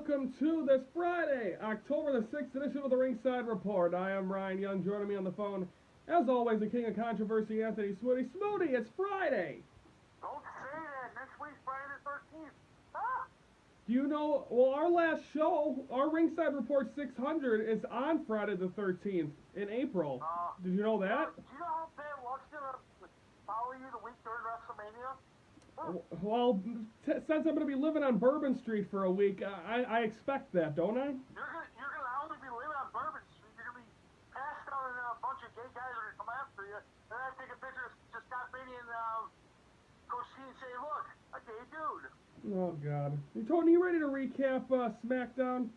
welcome to this Friday, October the 6th edition of the Ringside Report. I am Ryan Young. Joining me on the phone, as always, the king of controversy, Anthony Swooty. Swooty, it's Friday. Don't say that. Next week's Friday the 13th. Ah! Do you know, well, our last show, our Ringside Report 600, is on Friday the 13th in April. Did you know that? Do you know how bad luck's going to follow you the week during WrestleMania? Well, since I'm going to be living on Bourbon Street for a week, I expect that, don't I? You're gonna not only be living on Bourbon Street, you're going to be passed out and a bunch of gay guys are going to come after you. And I take a picture of Scott Beatty and Coach C and say, look, a gay dude. Oh, God. Tony, you ready to recap Smackdown?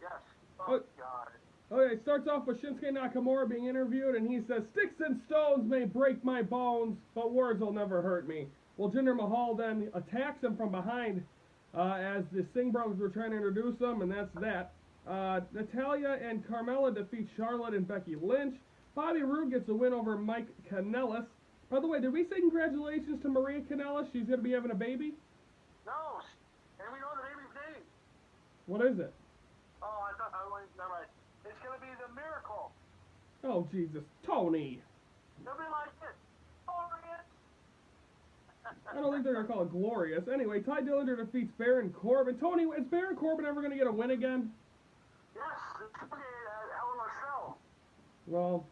Yes. Oh, God. Okay, it starts off with Shinsuke Nakamura being interviewed, and he says, "Sticks and stones may break my bones, but words will never hurt me." Well, Jinder Mahal then attacks him from behind as the Singh brothers were trying to introduce him, and that's that. Natalya and Carmella defeat Charlotte and Becky Lynch. Bobby Roode gets a win over Mike Kanellis. By the way, did we say congratulations to Maria Kanellis? She's going to be having a baby? No, and we know the baby's name. What is it? Oh, I thought, never mind. It's going to be the Miracle. Oh, Jesus. Tony. They'll be like this. Glorious. I don't think they're going to call it glorious. Anyway, Ty Dillinger defeats Baron Corbin. Tony, is Baron Corbin ever going to get a win again? Yes, it's going to be a hell of a show. Well,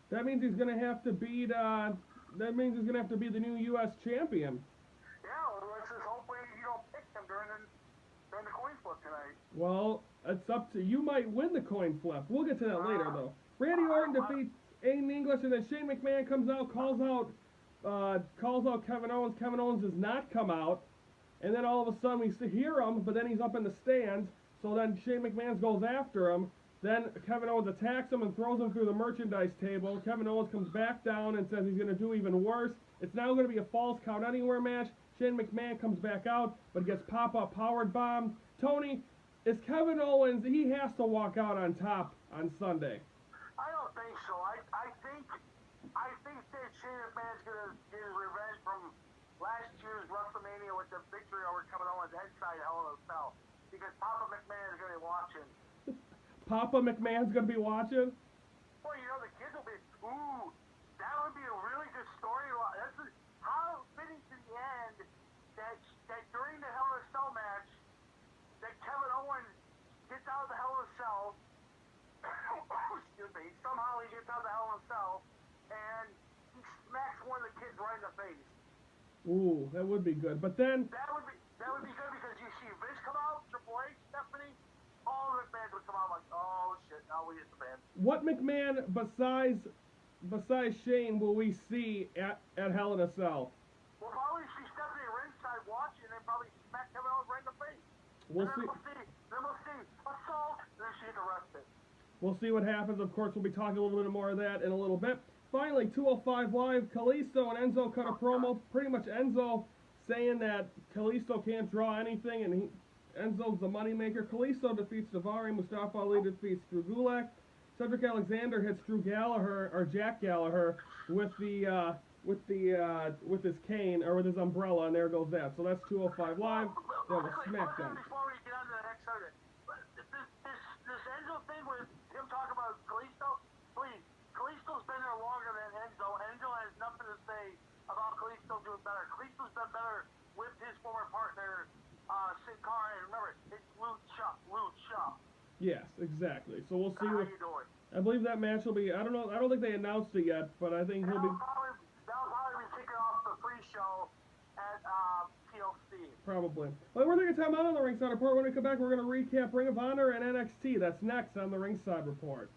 that means he's going to have to beat, that means he's going to have to be the new U.S. champion. Yeah, well, let's just hopefully you don't pick him during the coin flip tonight. Well, it's up to you. Might win the coin flip. We'll get to that later, though. Randy Orton defeats Aiden English, and then Shane McMahon comes out, calls out Kevin Owens. Kevin Owens does not come out, and then all of a sudden we hear him, but then he's up in the stands. So then Shane McMahon goes after him. Then Kevin Owens attacks him and throws him through the merchandise table. Kevin Owens comes back down and says he's going to do even worse. It's now going to be a false count anywhere match. Shane McMahon comes back out, but gets pop-up powered bomb. Tony, is Kevin Owens, he has to walk out on top on Sunday. I don't think so. I think that Shane McMahon's going to get his revenge from last year's WrestleMania with the victory over Kevin Owens headside Hell in a Cell. Because Papa McMahon is going to be watching. Papa McMahon's going to be watching? Well, you know, the kids will be, ooh, that would be a really good storyline. How fitting to the end that during the Hell in a Cell match, that Kevin Owens gets out of the Hell in a Cell, excuse me, somehow he gets out of the Hell in a Cell, and he smacks one of the kids right in the face. Ooh, that would be good. But then... That would be good because you see Vince come out, Triple H, Stephanie, all the fans would come out like, oh shit, now we hit the fans. What McMahon besides Shane will we see at Hell in a Cell? We'll probably see Stephanie ringside watching and probably smack Kevin Owens right in the face. We'll see. Then we'll see assault, and then she's arrested. We'll see what happens. Of course, we'll be talking a little bit more of that in a little bit. Finally, 205 Live, Kalisto and Enzo cut a promo. Pretty much Enzo saying that Kalisto can't draw anything, and Enzo's the moneymaker. Kalisto defeats Daivari. Mustafa Ali defeats Drew Gulak. Cedric Alexander hits Jack Gallagher with his cane, or with his umbrella, and there goes that. So that's 205 Live. That was Smackdown. Before we get on to the next segment, this Enzo thing with him talking about Kalisto, please, Kalisto's been there longer than Enzo. Enzo has nothing to say about Kalisto doing better. Kalisto's done better with his former partner, Sin Cara, and remember, it's Lucha. Yes, exactly. So we'll see. How you doing? I believe that match will be, I don't know, I don't think they announced it yet, but I think he'll be... That'll probably be kicking off the pre-show at TLC. Probably. Well, we're taking time out on the Ringside Report. When we come back, we're going to recap Ring of Honor and NXT. That's next on the Ringside Report.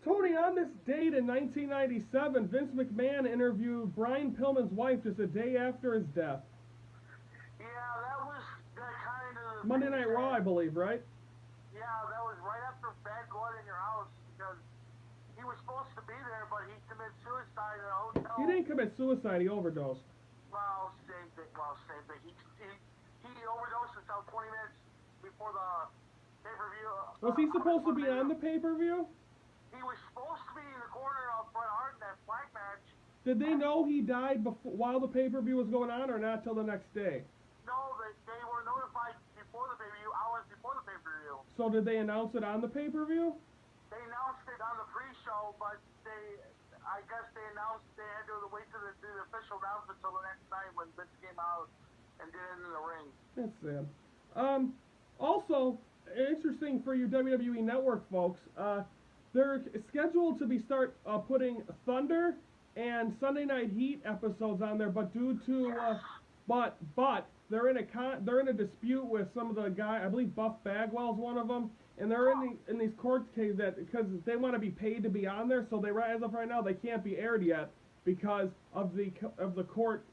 Tony, on this date in 1997, Vince McMahon interviewed Brian Pillman's wife just a day after his death. Yeah, that was kind of... Monday Night Raw, I believe, right? Yeah, that was right after Bad Blood in Your House, because he was supposed to be there, but he committed suicide in a hotel. He didn't commit suicide, he overdosed. Well, same thing. He overdosed until 20 minutes before the pay-per-view. Was he supposed to be on the pay-per-view? He was supposed to be in the corner of Bret Hart in that flag match, Did they know he died while the pay-per-view was going on, or not till the next day? No, they were notified before the pay-per-view, hours before the pay-per-view. So did they announce it on the pay-per-view? They announced it on the pre-show, but I guess they announced they had to wait to do the official announcement until the next night when Vince came out and did it in the ring. That's sad. Also, interesting for you WWE Network folks, they're scheduled to start putting Thunder and Sunday Night Heat episodes on there, but due to but they're in a dispute with some of the guy. I believe Buff Bagwell's one of them, and they're in these court cases that because they want to be paid to be on there. So they, as of right now, they can't be aired yet because of the court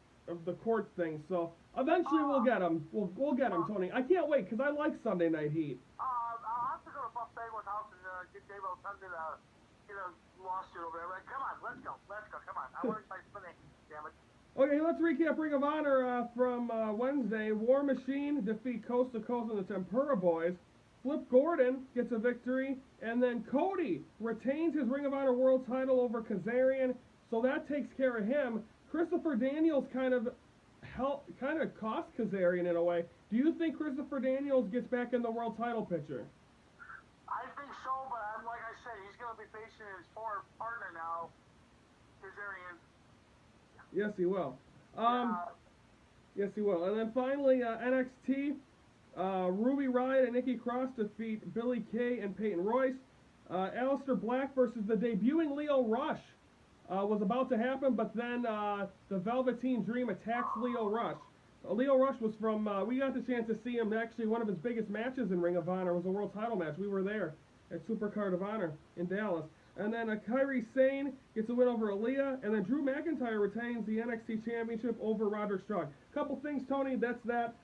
thing. So eventually we'll get them. We'll get them, Tony. I can't wait because I like Sunday Night Heat. I'll have to go to Buff Bagwell's house and get Dave O'Tunder to get a lawsuit over there. Like, come on, let's go, come on. I want to fight Sunday, damn it. Okay, let's recap Ring of Honor from Wednesday. War Machine defeat Coast to Coast and the Tempura Boys. Flip Gordon gets a victory, and then Cody retains his Ring of Honor World title over Kazarian, so that takes care of him. Christopher Daniels kind of cost Kazarian in a way. Do you think Christopher Daniels gets back in the world title picture? I think so, but like I said, he's going to be facing his former partner now, Kazarian. Yes, he will. Yes, he will. And then finally, NXT, Ruby Riott and Nikki Cross defeat Billie Kay and Peyton Royce. Aleister Black versus the debuting Lio Rush was about to happen, but then the Velveteen Dream attacks Lio Rush. Lio Rush was from, we got the chance to see him, actually one of his biggest matches in Ring of Honor was a world title match. We were there at Supercard of Honor in Dallas. And then Kairi Sane gets a win over Aaliyah, and then Drew McIntyre retains the NXT Championship over Roderick Strong. Couple things, Tony, that's that.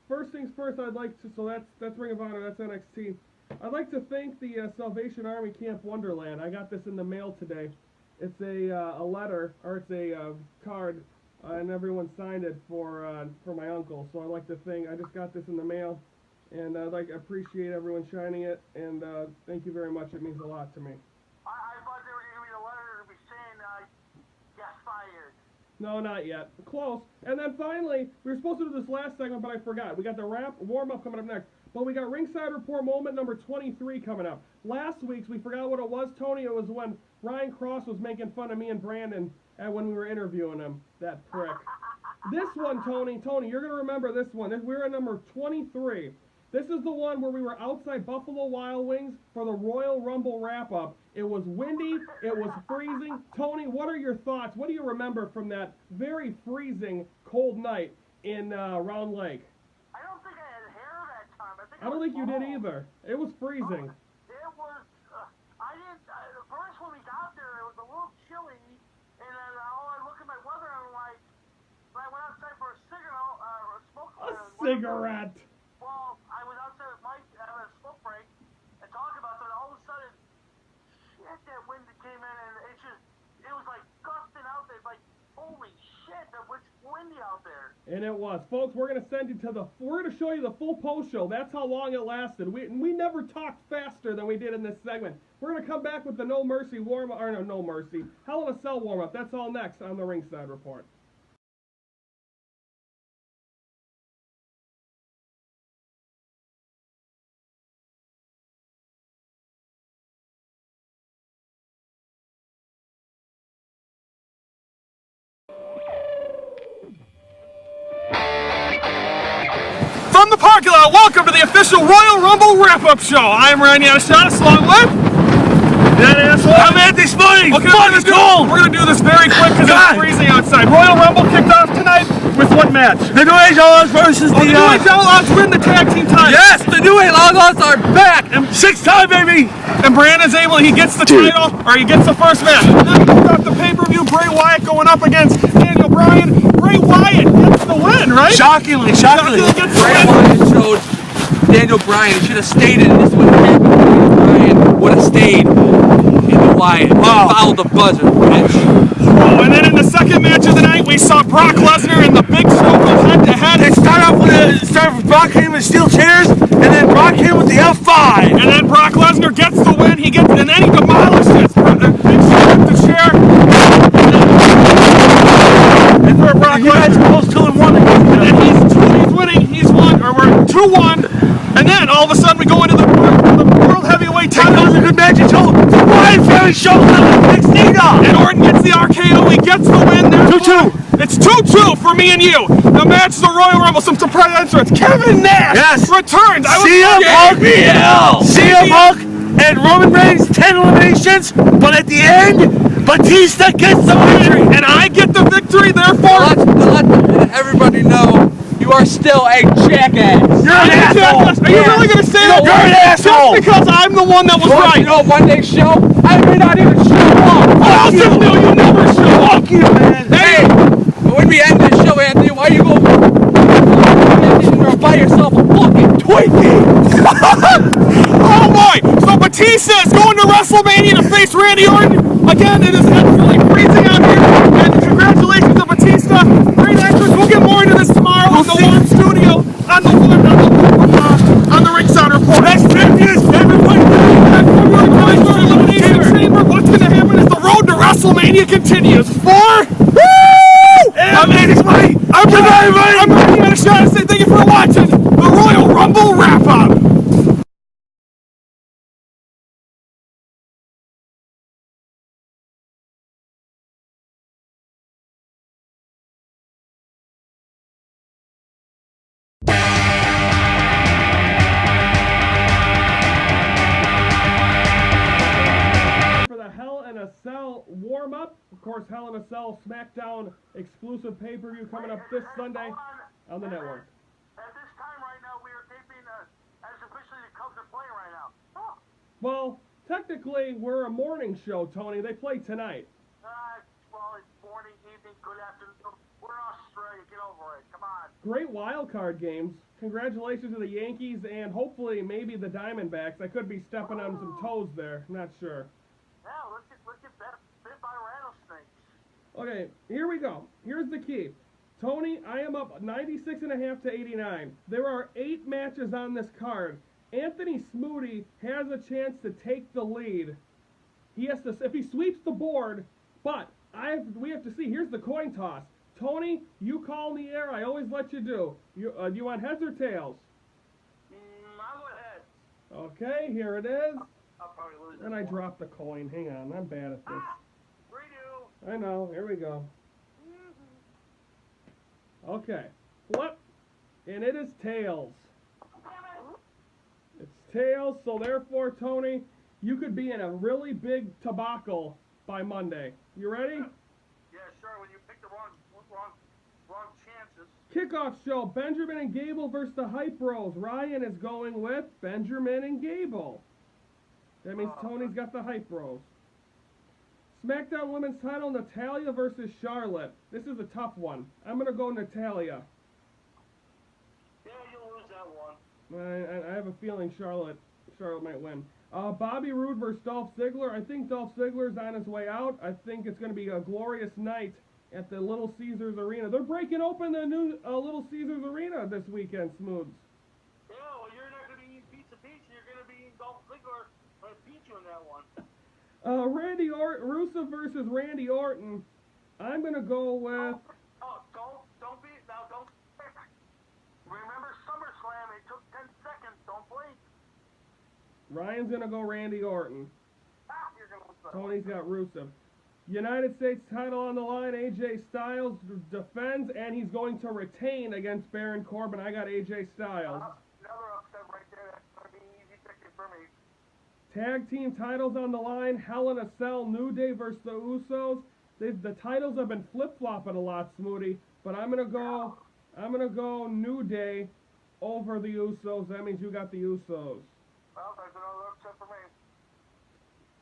First things first, I'd like to, so that's Ring of Honor, that's NXT. I'd like to thank the Salvation Army Camp Wonderland. I got this in the mail today. It's a letter, or it's a card, and everyone signed it for my uncle. So I'd like to thank, I just got this in the mail. And I'd like to appreciate everyone shining it, and thank you very much. It means a lot to me. I thought they were going to read a letter to be saying, get fired. No, not yet. Close. And then finally, we were supposed to do this last segment, but I forgot. We got the warm-up coming up next. But we got Ringside Report moment number 23 coming up. Last week's, we forgot what it was, Tony. It was when Ryan Cross was making fun of me and Brandon when we were interviewing him. That prick. This one, Tony, you're going to remember this one. We're at number 23. This is the one where we were outside Buffalo Wild Wings for the Royal Rumble wrap-up. It was windy. It was freezing. Tony, what are your thoughts? What do you remember from that very freezing, cold night in Round Lake? I don't think I had hair that time. I don't think you did either. It was freezing. It was, I didn't, first when we got there, it was a little chilly, and then I look at my weather, and I'm like, when I went outside for a cigarette, a smoke. A cigarette. Well, I was outside with Mike having a smoke break and talking about that. All of a sudden, shit, that wind came in, and it was like gusting out there. Like, holy shit, it's windy out there. And it was. Folks, we're going to send you we're going to show you the full post show. That's how long it lasted. We never talked faster than we did in this segment. We're going to come back with the No Mercy warm-up, or no Mercy, Hell in a Cell warm-up. That's all next on the Ringside Report. From the parking lot, welcome to the official Royal Rumble wrap-up show. I'm Ryan Yanishanis, along with that asshole. I'm Anthony Spoonie. Okay, Fuck, it's cold. We're gonna do this very quick because it's freezing outside. Royal Rumble kicked off tonight with what match? The New Age Outlaws versus the New Age Outlaws win the tag team title. Yes, the New Age Outlaws are back. And 6-time, baby. And Brandon's he gets the title, or he gets the first match. And then he kicked off the pay-per-view. Bray Wyatt going up against Daniel Bryan. Bray Wyatt gets the win, right? Shockingly. Bray Wyatt showed Daniel Bryan. He should have stayed in this one. Daniel Bryan would have stayed in the Wyatt. Followed the buzzer, bitch. Oh, and then in the second match of the night, we saw Brock Lesnar and the Big Show go head-to-head. It started with Brock hitting with steel chairs, and then Brock hit with the F5. And then Brock Lesnar gets the win. And then he demolishes Big Show with the chair. And You guys are both 2-1 against And then he's winning, he's won, or we're 2-1, and then all of a sudden we go into the world heavyweight That title. was a good match until the Ryan Ferry shows up next Nina. And Orton gets the RKO, he gets the win. 2-2. It's 2-2 for me and you. The match is the Royal Rumble. Some surprise entrance. Kevin Nash returns. CM Punk, CM Punk, and Roman Reigns 10 eliminations, but at the end, Batista gets the victory. And I get the victory, therefore. Let everybody know you are still a jackass. You're an asshole. Are you really going to say that? You're an asshole. Just because I'm the one that was right. You know, one day show, I may not even show up. What else is new? You never show up. Fuck you, man. Hey, when we end this show, Anthony, why you go by yourself a fucking Twinkie? Oh boy! So Batista is going to WrestleMania to face Randy Orton. Again, it is absolutely freezing out here. And congratulations to Batista. Great entrance. We'll get more into this tomorrow in the Warm Studio on the Ringside Report. Best champions, everybody. Elimination Chamber. What's going to happen as the road to WrestleMania continues. I'm Andy's money. I'm Randy on a shot and say thank you for watching the Royal Rumble wrap-up. Warm-up. Of course, Hell in a Cell Smackdown exclusive pay-per-view coming up this Sunday on the network. At this time right now, we are taping as officially the Cubs are playing right now. Oh. Well, technically, we're a morning show, Tony. They play tonight. Well, it's morning, evening, good afternoon. We're in Australia. Get over it. Come on. Great wild card games. Congratulations to the Yankees and hopefully maybe the Diamondbacks. I could be stepping on some toes there. I'm not sure. Yeah, let's get bit by rattlesnakes. Okay, here we go. Here's the key. Tony, I am up 96.5 to 89. There are 8 matches on this card. Anthony Smoody has a chance to take the lead. He has to, if he sweeps the board, but we have to see. Here's the coin toss. Tony, you call in the air. I always let you do. You want heads or tails? I'll go ahead. Okay, here it is. I'll probably lose. And I dropped the coin. Hang on, I'm bad at this. Redo. I know. Here we go. Okay, flip, and it is tails. It's tails, so therefore, Tony, you could be in a really big tobacco by Monday. You ready? Yeah, sure. When you pick the wrong chances. Kickoff show, Benjamin and Gable versus the Hype Bros. Ryan is going with Benjamin and Gable. That means Tony's got the Hype Bros. SmackDown Women's title, Natalya versus Charlotte. This is a tough one. I'm going to go Natalya. Yeah, you'll lose that one. I have a feeling Charlotte might win. Bobby Roode versus Dolph Ziggler. I think Dolph Ziggler's on his way out. I think it's going to be a glorious night at the Little Caesars Arena. They're breaking open the new Little Caesars Arena this weekend, Smooths. Yeah, well, you're not going to be eating Pizza Peach. You're going to be eating Dolph Ziggler. I'm going to beat you in that one. Rusev versus Randy Orton. I'm going to go with... Don't be... Now, don't... Remember SummerSlam, it took 10 seconds. Don't blink. Ryan's going to go Randy Orton. You're going to lose that. Tony's got Rusev. United States title on the line. AJ Styles defends, and he's going to retain against Baron Corbin. I got AJ Styles. Another upset right there. That's going to be an easy ticket for me. Tag team titles on the line. Hell in a Cell, New Day versus the Usos. The titles have been flip-flopping a lot, Smoody, but I'm gonna go New Day over the Usos. That means you got the Usos. Well, there's another upset for me.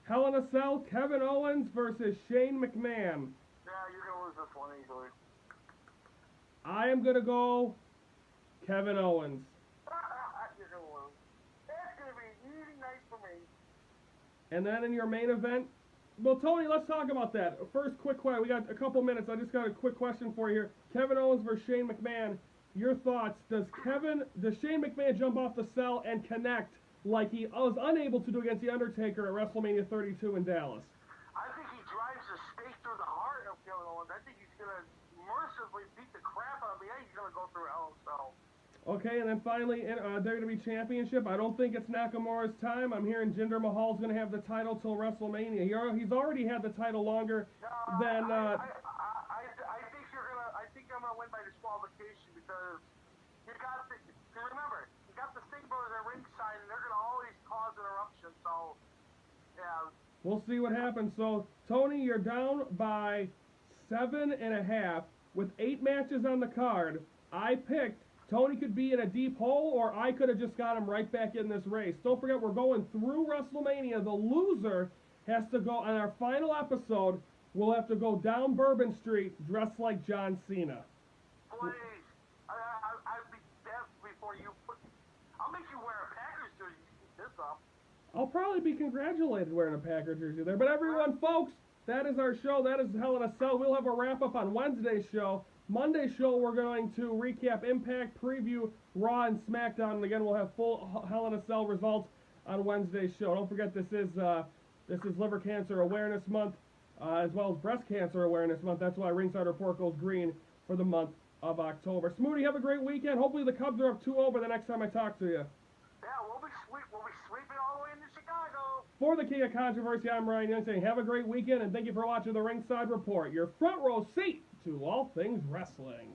Hell in a Cell, Kevin Owens versus Shane McMahon. Yeah, you're gonna lose this one easily. I am gonna go Kevin Owens. You're gonna lose. That's gonna be an easy night for me. And then in your main event, well, Tony, let's talk about that. First, quick question. We got a couple minutes. I just got a quick question for you here. Kevin Owens versus Shane McMahon. Your thoughts? Does Shane McMahon jump off the cell and connect like he was unable to do against The Undertaker at WrestleMania 32 in Dallas? I think he drives a stake through the heart of Kevin Owens. I think he's gonna mercifully beat the crap out of me. Yeah, he's gonna go through hell. So. Okay, and then finally, they're going to be championship. I don't think it's Nakamura's time. I'm hearing Jinder Mahal's going to have the title till WrestleMania. He's already had the title longer than. I think you're gonna. I think I'm gonna win by disqualification because you got the. Remember, you got the Sting brothers at ringside, and they're gonna always cause interruption. So, yeah. We'll see what happens. So, Tony, you're down by 7.5 with 8 matches on the card. I picked. Tony could be in a deep hole, or I could have just got him right back in this race. Don't forget, we're going through WrestleMania. The loser has to go, on our final episode, we'll have to go down Bourbon Street dressed like John Cena. Please. I'd be dead before you put... I'll make you wear a Packers jersey to keep this up. I'll probably be congratulated wearing a Packer jersey there. But everyone, folks, that is our show. That is Hell in a Cell. We'll have a wrap-up on Wednesday's show. Monday's show, we're going to recap Impact, preview Raw and SmackDown, and again, we'll have full Hell in a Cell results on Wednesday's show. Don't forget, this is Liver Cancer Awareness Month, as well as Breast Cancer Awareness Month. That's why Ringside Report goes green for the month of October. Smoody, have a great weekend. Hopefully the Cubs are up 2-0 by the next time I talk to you. Yeah, we'll be sweeping all the way into Chicago. For the King of Controversy, I'm Ryan Young saying have a great weekend, and thank you for watching the Ringside Report, your front row seat to all things wrestling.